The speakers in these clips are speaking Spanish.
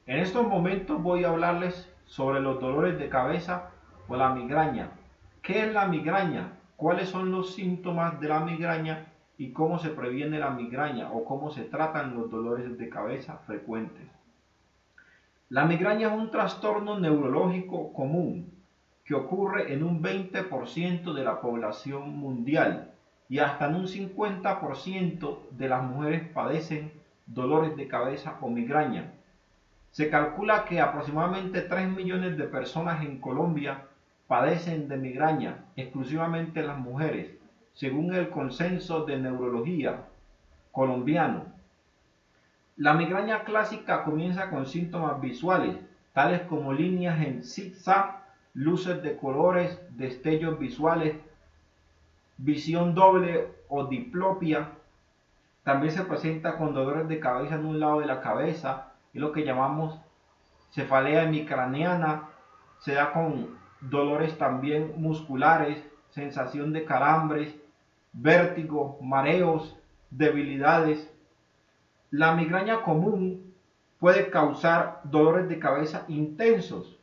En estos momentos voy a hablarles sobre los dolores de cabeza o la migraña. ¿Qué es la migraña? ¿Cuáles son los síntomas de la migraña? ¿Y cómo se previene la migraña o cómo se tratan los dolores de cabeza frecuentes? La migraña es un trastorno neurológico común que ocurre en un 20% de la población mundial y hasta en un 50% de las mujeres padecen dolores de cabeza o migraña. Se calcula que aproximadamente 3 millones de personas en Colombia padecen de migraña, exclusivamente las mujeres, según el Consenso de Neurología colombiano. La migraña clásica comienza con síntomas visuales, tales como líneas en zigzag, luces de colores, destellos visuales, visión doble o diplopia. También se presenta con dolores de cabeza en un lado de la cabeza, es lo que llamamos cefalea hemicraneana. Se da con dolores también musculares, sensación de calambres, vértigo, mareos, debilidades. La migraña común puede causar dolores de cabeza intensos.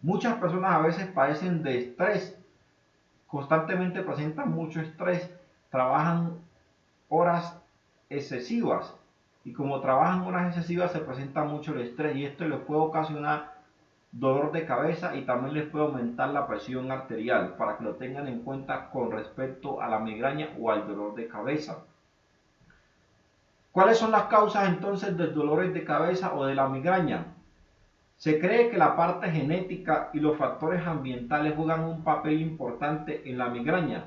Muchas personas a veces padecen de estrés, constantemente presentan mucho estrés, trabajan horas excesivas y como trabajan horas excesivas se presenta mucho el estrés y esto les puede ocasionar dolor de cabeza y también les puede aumentar la presión arterial para que lo tengan en cuenta con respecto a la migraña o al dolor de cabeza. ¿Cuáles son las causas entonces de dolores de cabeza o de la migraña? Se cree que la parte genética y los factores ambientales juegan un papel importante en la migraña.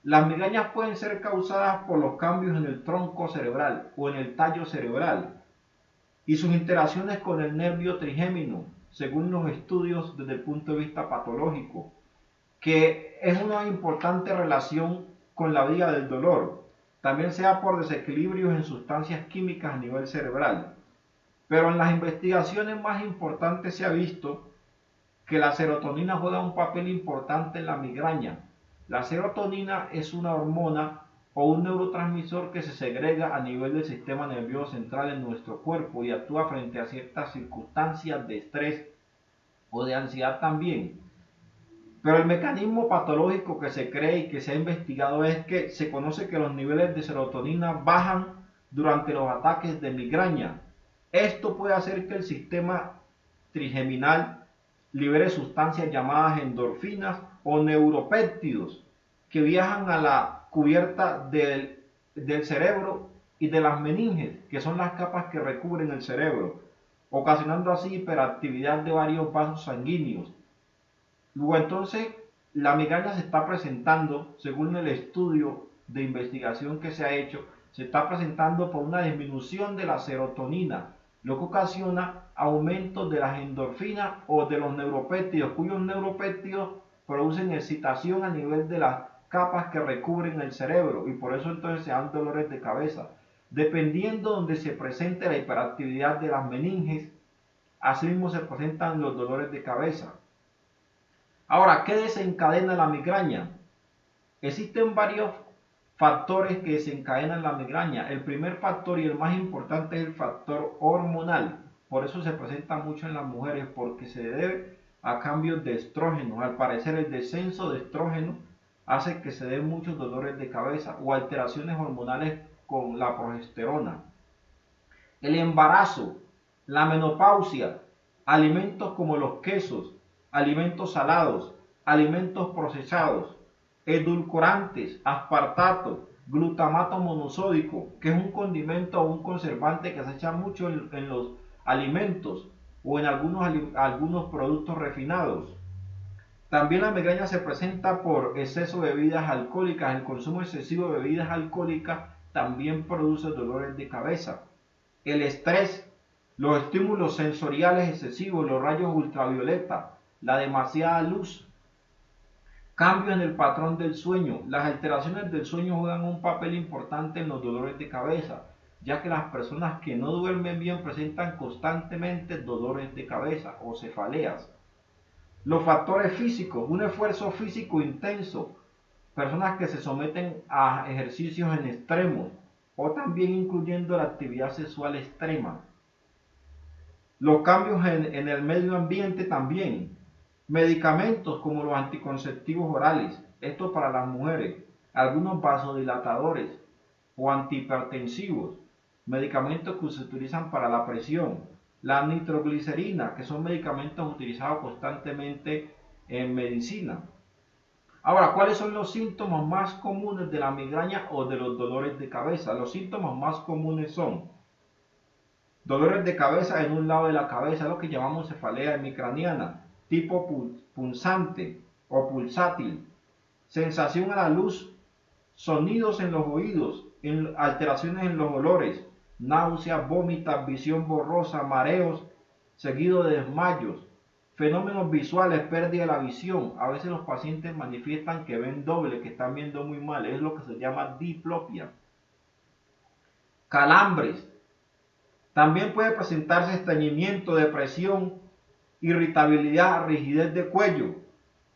Las migrañas pueden ser causadas por los cambios en el tronco cerebral o en el tallo cerebral y sus interacciones con el nervio trigémino, según los estudios desde el punto de vista patológico, que es una importante relación con la vía del dolor. También sea por desequilibrios en sustancias químicas a nivel cerebral. Pero en las investigaciones más importantes se ha visto que la serotonina juega un papel importante en la migraña. La serotonina es una hormona o un neurotransmisor que se segrega a nivel del sistema nervioso central en nuestro cuerpo y actúa frente a ciertas circunstancias de estrés o de ansiedad también. Pero el mecanismo patológico que se cree y que se ha investigado es que se conoce que los niveles de serotonina bajan durante los ataques de migraña. Esto puede hacer que el sistema trigeminal libere sustancias llamadas endorfinas o neuropéptidos que viajan a la cubierta del cerebro y de las meninges, que son las capas que recubren el cerebro, ocasionando así hiperactividad de varios vasos sanguíneos. Luego entonces la migraña se está presentando, según el estudio de investigación que se ha hecho, se está presentando por una disminución de la serotonina, lo que ocasiona aumento de las endorfinas o de los neuropéptidos, cuyos neuropéptidos producen excitación a nivel de las capas que recubren el cerebro y por eso entonces se dan dolores de cabeza. Dependiendo donde se presente la hiperactividad de las meninges, así mismo se presentan los dolores de cabeza. Ahora, ¿qué desencadena la migraña? Existen varios factores que desencadenan la migraña. El primer factor y el más importante es el factor hormonal. Por eso se presenta mucho en las mujeres, porque se debe a cambios de estrógenos. Al parecer el descenso de estrógeno hace que se den muchos dolores de cabeza o alteraciones hormonales con la progesterona. El embarazo, la menopausia, alimentos como los quesos, alimentos salados, alimentos procesados, edulcorantes, aspartato, glutamato monosódico, que es un condimento o un conservante que se echa mucho en los alimentos o en algunos productos refinados. También la migraña se presenta por exceso de bebidas alcohólicas. El consumo excesivo de bebidas alcohólicas también produce dolores de cabeza. El estrés, los estímulos sensoriales excesivos, los rayos ultravioleta, la demasiada luz, cambios en el patrón del sueño. Las alteraciones del sueño juegan un papel importante en los dolores de cabeza, ya que las personas que no duermen bien presentan constantemente dolores de cabeza o cefaleas. Los factores físicos, un esfuerzo físico intenso, personas que se someten a ejercicios en extremos o también incluyendo la actividad sexual extrema. Los cambios en el medio ambiente también. Medicamentos como los anticonceptivos orales, esto para las mujeres, algunos vasodilatadores o antihipertensivos, medicamentos que se utilizan para la presión, la nitroglicerina, que son medicamentos utilizados constantemente en medicina. Ahora, ¿cuáles son los síntomas más comunes de la migraña o de los dolores de cabeza? Los síntomas más comunes son dolores de cabeza en un lado de la cabeza, lo que llamamos cefalea hemicraniana, tipo punzante o pulsátil, sensación a la luz, sonidos en los oídos, alteraciones en los olores, náuseas, vómitas, visión borrosa, mareos, seguido de desmayos, fenómenos visuales, pérdida de la visión. A veces los pacientes manifiestan que ven doble, que están viendo muy mal, es lo que se llama diplopia. Calambres. También puede presentarse estreñimiento, depresión, irritabilidad, rigidez de cuello.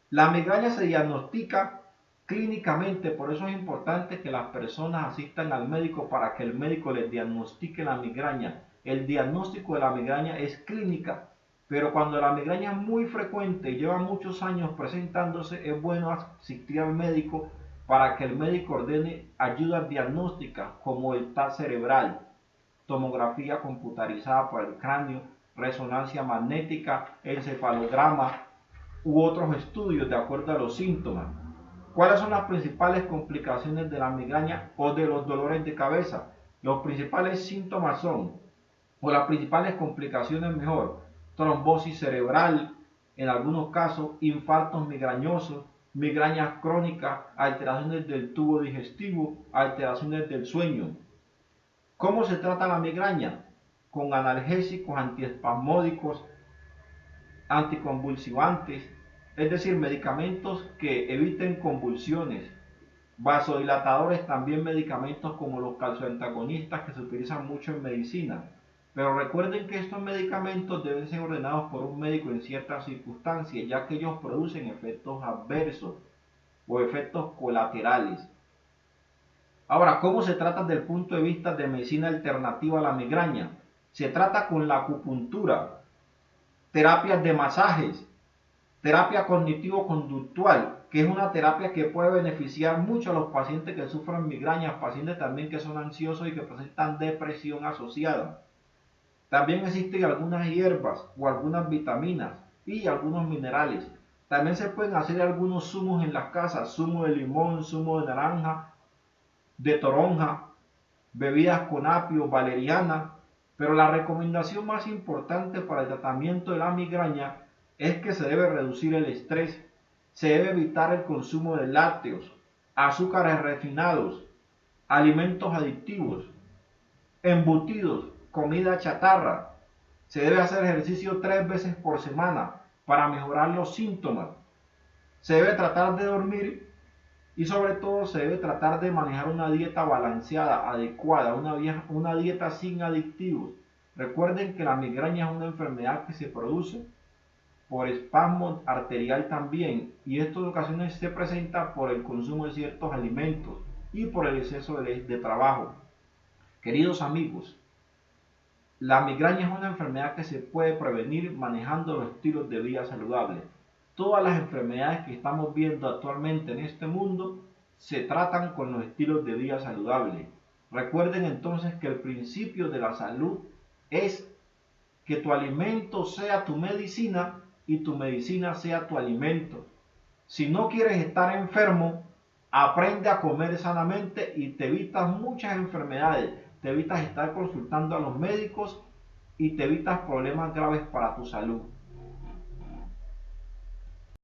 La migraña se diagnostica clínicamente, por eso es importante que las personas asistan al médico para que el médico les diagnostique la migraña. El diagnóstico de la migraña es clínica, pero cuando la migraña es muy frecuente y lleva muchos años presentándose, es bueno asistir al médico para que el médico ordene ayuda diagnóstica como el TAC cerebral, tomografía computarizada por el cráneo, resonancia magnética, encefalograma u otros estudios de acuerdo a los síntomas. ¿Cuáles son las principales complicaciones de la migraña o de los dolores de cabeza? Los principales síntomas son, o las principales complicaciones mejor, trombosis cerebral, en algunos casos, infartos migrañosos, migrañas crónicas, alteraciones del tubo digestivo, alteraciones del sueño. ¿Cómo se trata la migraña? Con analgésicos, antiespasmódicos, anticonvulsivantes, es decir, medicamentos que eviten convulsiones, vasodilatadores, también medicamentos como los calcioantagonistas que se utilizan mucho en medicina. Pero recuerden que estos medicamentos deben ser ordenados por un médico en ciertas circunstancias, ya que ellos producen efectos adversos o efectos colaterales. Ahora, ¿cómo se trata desde el punto de vista de medicina alternativa a la migraña? Se trata con la acupuntura, terapias de masajes, terapia cognitivo-conductual, que es una terapia que puede beneficiar mucho a los pacientes que sufren migrañas, pacientes también que son ansiosos y que presentan depresión asociada. También existen algunas hierbas o algunas vitaminas y algunos minerales. También se pueden hacer algunos zumos en las casas, zumo de limón, zumo de naranja, de toronja, bebidas con apio, valeriana, pero la recomendación más importante para el tratamiento de la migraña es que se debe reducir el estrés, se debe evitar el consumo de lácteos, azúcares refinados, alimentos adictivos, embutidos, comida chatarra. Se debe hacer ejercicio 3 veces por semana para mejorar los síntomas. Se debe tratar de dormir y sobre todo se debe tratar de manejar una dieta balanceada, adecuada, una dieta sin adictivos. Recuerden que la migraña es una enfermedad que se produce por espasmo arterial también, y esto en ocasiones se presenta por el consumo de ciertos alimentos y por el exceso de trabajo. Queridos amigos, la migraña es una enfermedad que se puede prevenir manejando los estilos de vida saludables. Todas las enfermedades que estamos viendo actualmente en este mundo se tratan con los estilos de vida saludables. Recuerden entonces que el principio de la salud es que tu alimento sea tu medicina y tu medicina sea tu alimento. Si no quieres estar enfermo, aprende a comer sanamente y te evitas muchas enfermedades, te evitas estar consultando a los médicos y te evitas problemas graves para tu salud.